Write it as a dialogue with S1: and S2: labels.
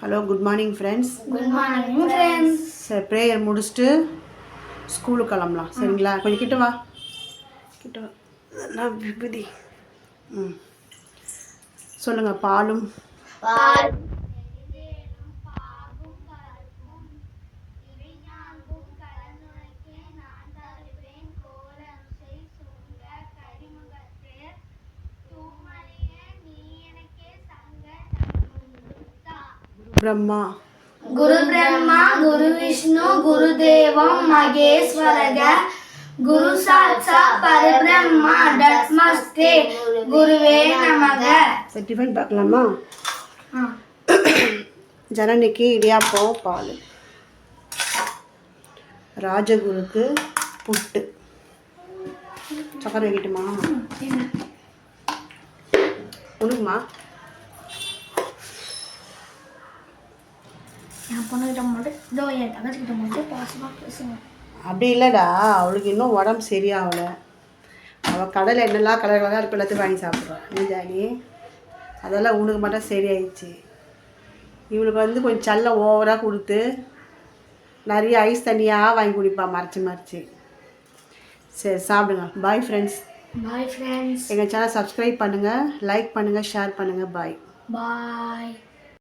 S1: Hello good morning friends.
S2: Good morning friends.
S1: சரி, prayer முடிச்சுட்டு ஸ்கூலுக்கு கிளம்பலாம். சரிங்களா? கொஞ்சம் கிட்ட வா, கிட்ட வா. நான் விபதி சொல்லுங்கள். பாலும் ब्रह्मा
S2: गुरु ब्रह्मा गुरु विष्णु गुरु देवं महेश्वरः गुरु साक्षात् परब्रह्मा तस्मै गुरुवे नमः.
S1: டிஃபன் பார்க்கலாமா? ஜனனிக்கு இடியாப்பம் பால், ராஜகுருக்கு புட்டு. சக்கரை வைக்கட்டுமா? உனக்குமா?
S2: என் பொண்ணுகிட்ட மட்டும் இதோ என் தங்கச்சிக்கிட்ட மட்டும் பாசமாக பேசுங்க.
S1: அப்படி இல்லைடா, அவளுக்கு இன்னும் உடம்பு சரியாகலை. அவள் கடலை என்னெல்லாம் கலர் கலராக இருக்க எல்லாத்தையும் வாங்கி சாப்பிட்றான். என்ன ஜானி, அதெல்லாம் உனக்கு மட்டும் சரியாயிடுச்சு. இவளுக்கு வந்து கொஞ்சம் சல்ல ஓவராக கொடுத்து நிறைய ஐஸ் தண்ணியாக வாங்கி குடிப்பாள் மறைச்சி மறைச்சி. சரி, சாப்பிடுங்க. Bye friends.
S2: Bye friends.
S1: எங்கள் சேனல் சப்ஸ்கிரைப் பண்ணுங்கள், லைக் பண்ணுங்கள், ஷேர் பண்ணுங்கள். பாய்
S2: பாய்.